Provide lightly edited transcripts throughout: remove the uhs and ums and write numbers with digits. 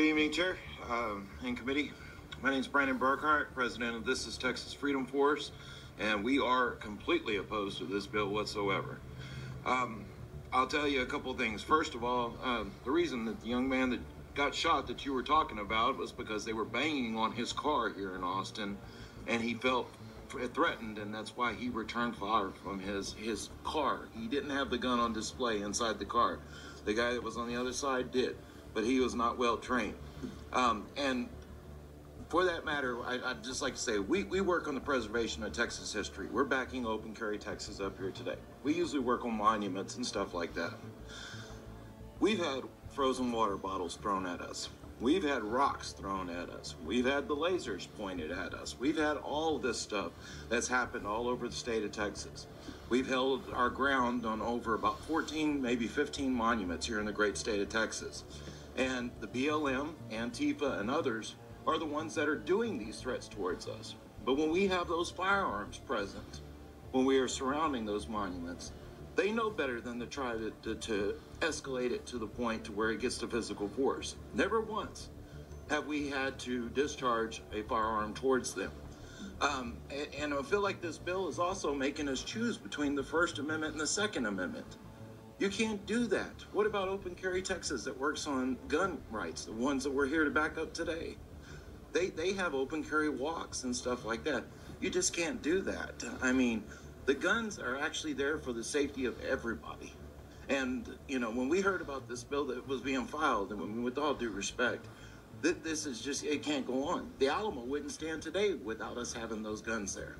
Good evening, Chair and Committee. My name is Brandon Burkhart, President of This is Texas Freedom Force, and we are completely opposed to this bill whatsoever. I'll tell you a couple things. First of all, the reason that the young man that got shot that you were talking about was because they were banging on his car here in Austin, and he felt threatened, and that's why he returned fire from his car. He didn't have the gun on display inside the car. The guy that was on the other side did, but he was not well trained. And for that matter, I'd just like to say, we work on the preservation of Texas history. We're backing Open Carry Texas up here today. We usually work on monuments and stuff like that. We've had frozen water bottles thrown at us. We've had rocks thrown at us. We've had the lasers pointed at us. We've had all this stuff that's happened all over the state of Texas. We've held our ground on over about 14, maybe 15 monuments here in the great state of Texas. And the BLM, Antifa, and others are the ones that are doing these threats towards us. But when we have those firearms present, when we are surrounding those monuments, they know better than to try to escalate it to the point to where it gets to physical force. Never once have we had to discharge a firearm towards them. And I feel like this bill is also making us choose between the First Amendment and the Second Amendment. You can't do that. What about Open Carry Texas that works on gun rights, the ones that we're here to back up today? They have open carry walks and stuff like that. You just can't do that. I mean, the guns are actually there for the safety of everybody. And, you know, when we heard about this bill that was being filed, and with all due respect, this is just, it can't go on. The Alamo wouldn't stand today without us having those guns there.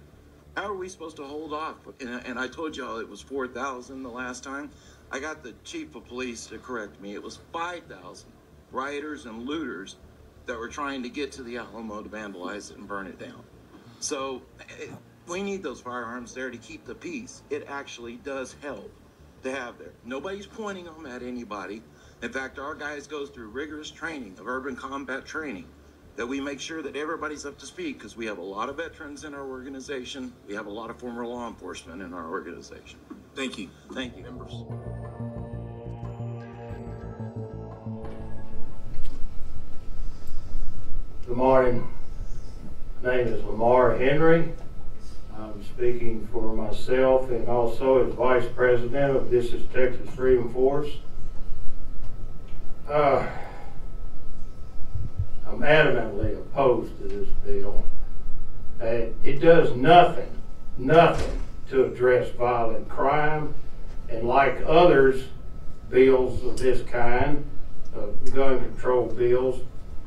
How are we supposed to hold off? And I told y'all it was 4,000 the last time. I got the chief of police to correct me. It was 5,000 rioters and looters that were trying to get to the Alamo to vandalize it and burn it down. So we need those firearms there to keep the peace. It actually does help to have there. Nobody's pointing them at anybody. In fact, our guys go through rigorous training of urban combat training that we make sure that everybody's up to speed, because we have a lot of veterans in our organization. We have a lot of former law enforcement in our organization. Thank you. Thank you. Members. Good morning. My name is Lamar Henry. I'm speaking for myself and also as Vice President of This is Texas Freedom Force. I'm adamantly opposed to this bill. It does nothing to address violent crime, and like others, bills of this kind, gun control bills,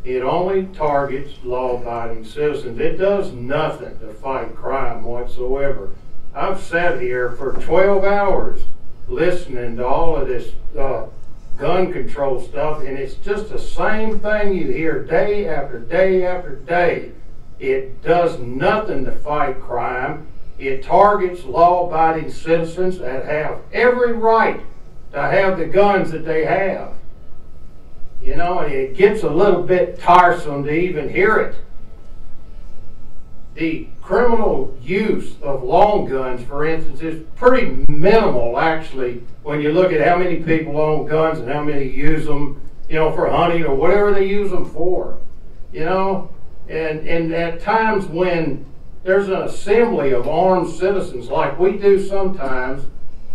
it only targets law-abiding citizens. It does nothing to fight crime whatsoever. I've sat here for 12 hours listening to all of this gun control stuff, and it's just the same thing you hear day after day after day. It does nothing to fight crime. It targets law-abiding citizens that have every right to have the guns that they have. You know, and it gets a little bit tiresome to even hear it. The criminal use of long guns, for instance, is pretty minimal, actually, when you look at how many people own guns and how many use them, you know, for hunting or whatever they use them for. You know, and at times when there's an assembly of armed citizens like we do sometimes,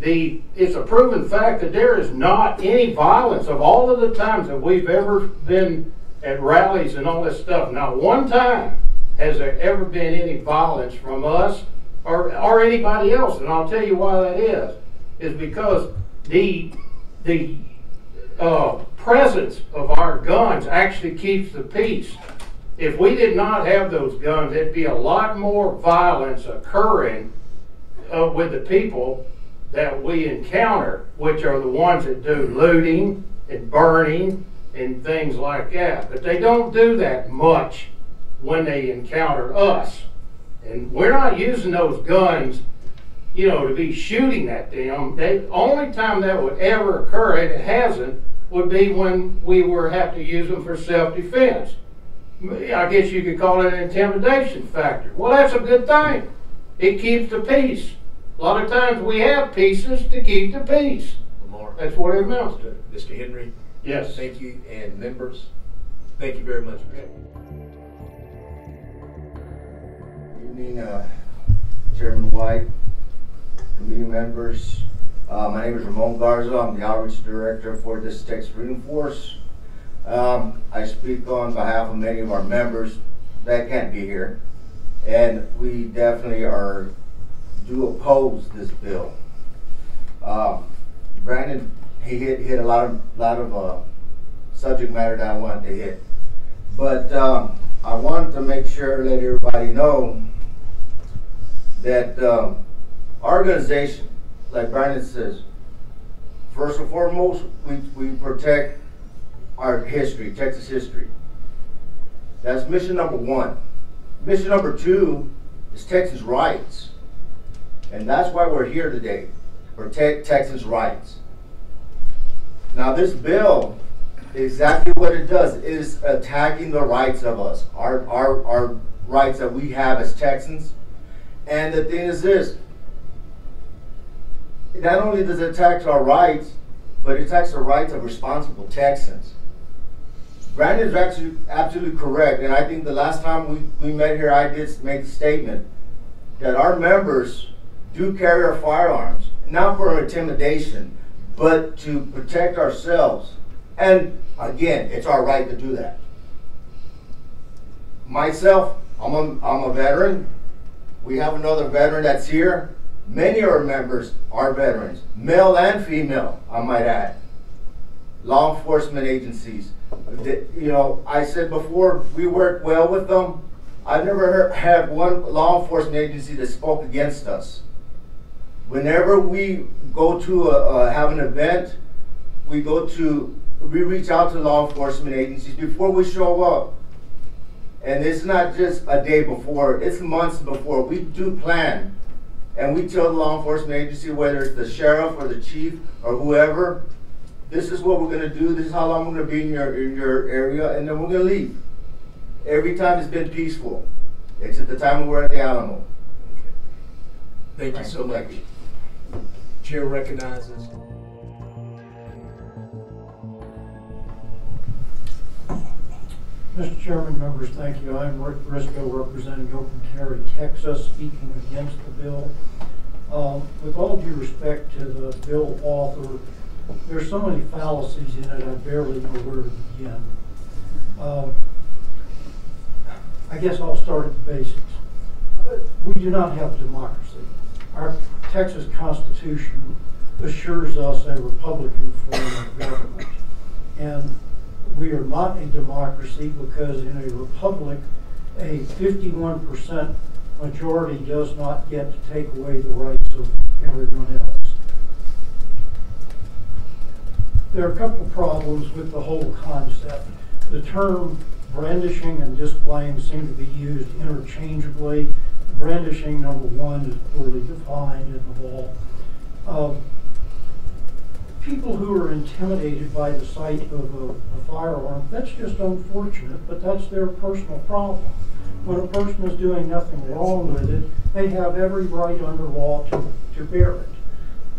it's a proven fact that there is not any violence. Of all of the times that we've ever been at rallies and all this stuff, not one time has there ever been any violence from us or anybody else. And I'll tell you why that is because the presence of our guns actually keeps the peace. If we did not have those guns, there'd be a lot more violence occurring with the people that we encounter, which are the ones that do looting and burning and things like that. But they don't do that much when they encounter us. And we're not using those guns, you know, to be shooting at them. The only time that would ever occur, and it hasn't, would be when we have to use them for self-defense. I guess you could call it an intimidation factor. Well, that's a good thing. It keeps the peace. A lot of times we have pieces to keep the peace. Lamar. That's what it amounts to. Mr. Henry. Yes. Thank you. And members. Thank you very much. Good evening, Chairman White, committee members. My name is Ramon Garza. I'm the Outreach Director for this Texas Freedom Force. I speak on behalf of many of our members that can't be here, and we definitely do oppose this bill. Brandon, he hit a lot of subject matter that I wanted to hit, but I wanted to make sure let everybody know that our organization, like Brandon says, first and foremost, we protect our history, Texas history. That's mission number one. Mission number two is Texans' rights. And that's why we're here today, protect Texans' rights. Now this bill, exactly what it does is attacking the rights of us, our rights that we have as Texans. And the thing is this, not only does it attack our rights, but it attacks the rights of responsible Texans. Brandon is actually absolutely correct, and I think the last time we met here, I did make the statement that our members do carry our firearms, not for intimidation, but to protect ourselves. And again, it's our right to do that. Myself, I'm a veteran. We have another veteran that's here. Many of our members are veterans, male and female, I might add. Law enforcement agencies. You know, I said before, we work well with them. I've never had one law enforcement agency that spoke against us. Whenever we go to have an event, we reach out to law enforcement agencies before we show up. And it's not just a day before, it's months before. We do plan. And we tell the law enforcement agency, whether it's the sheriff or the chief or whoever, this is what we're going to do, this is how long we're going to be in your area, and then we're going to leave. Every time it's been peaceful, except the time we were at the Alamo. Okay. Thank you so much. Chair recognizes. Mr. Chairman, members, thank you. I'm Rick Briscoe, representing Open Carry, Texas, speaking against the bill. With all due respect to the bill author, there's so many fallacies in it, I barely know where to begin. I guess I'll start at the basics. We do not have democracy. Our Texas Constitution assures us a Republican form of government. And we are not a democracy because in a republic, a 51% majority does not get to take away the rights of everyone else. There are a couple of problems with the whole concept. The term brandishing and displaying seem to be used interchangeably. Brandishing, number one, is poorly defined in the law. People who are intimidated by the sight of a firearm, that's just unfortunate, but that's their personal problem. When a person is doing nothing wrong with it, they have every right under law to bear it.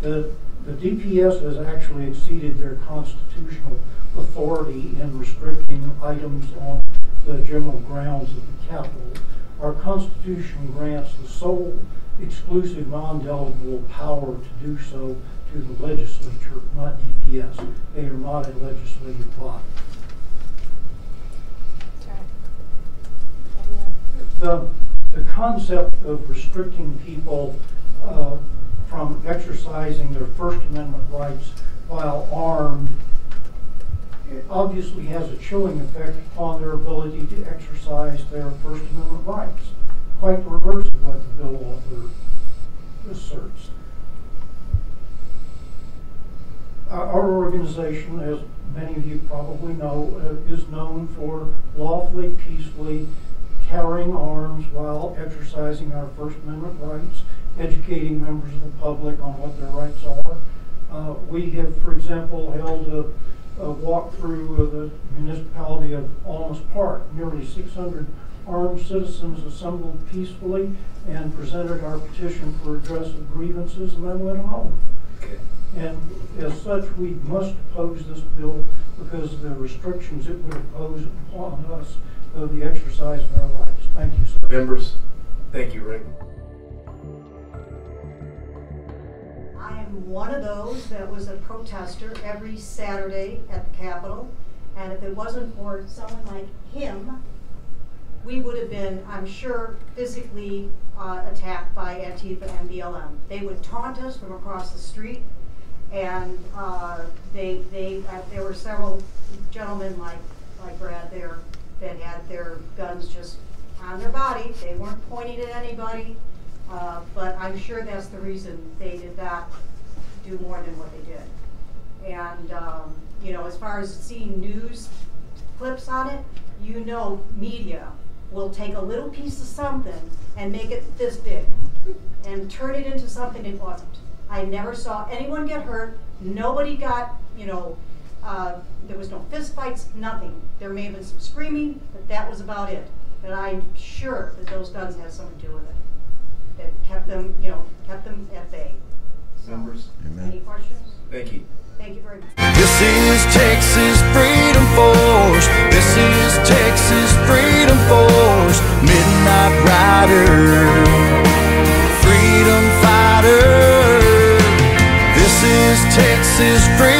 The DPS has actually exceeded their constitutional authority in restricting items on the general grounds of the Capitol. Our Constitution grants the sole, exclusive, non-delegable power to do so to the legislature, not DPS. They are not a legislative body. The concept of restricting people from exercising their First Amendment rights while armed, it obviously has a chilling effect upon their ability to exercise their First Amendment rights. Quite the reverse of what the bill author asserts. Our organization, as many of you probably know, is known for lawfully, peacefully carrying arms while exercising our First Amendment rights, educating members of the public on what their rights are. We have, for example, held a walk through the municipality of Alamo Park. Nearly 600 armed citizens assembled peacefully and presented our petition for redress of grievances and then went home. Okay. And as such, we must oppose this bill because of the restrictions it would impose upon us of the exercise of our rights. Thank you, sir. Members, thank you, Rick. I am one of those that was a protester every Saturday at the Capitol, and if it wasn't for someone like him, we would have been, I'm sure, physically attacked by Antifa and BLM. They would taunt us from across the street, and there were several gentlemen like Brad there that had their guns just on their body. They weren't pointing at anybody, but I'm sure that's the reason they did not do more than what they did. And you know, as far as seeing news clips on it, you know, media will take a little piece of something and make it this big and turn it into something it wasn't. I never saw anyone get hurt. Nobody got, you know, there was no fist fights, nothing. There may have been some screaming, but that was about it. But I'm sure that those guns had something to do with it. That kept them, you know, kept them at bay. So, Members? any questions? Thank you. Thank you very much. This is Texas Freedom Force. This is Texas Freedom Force. Midnight Rider, Freedom Fighter. This is Texas Freedom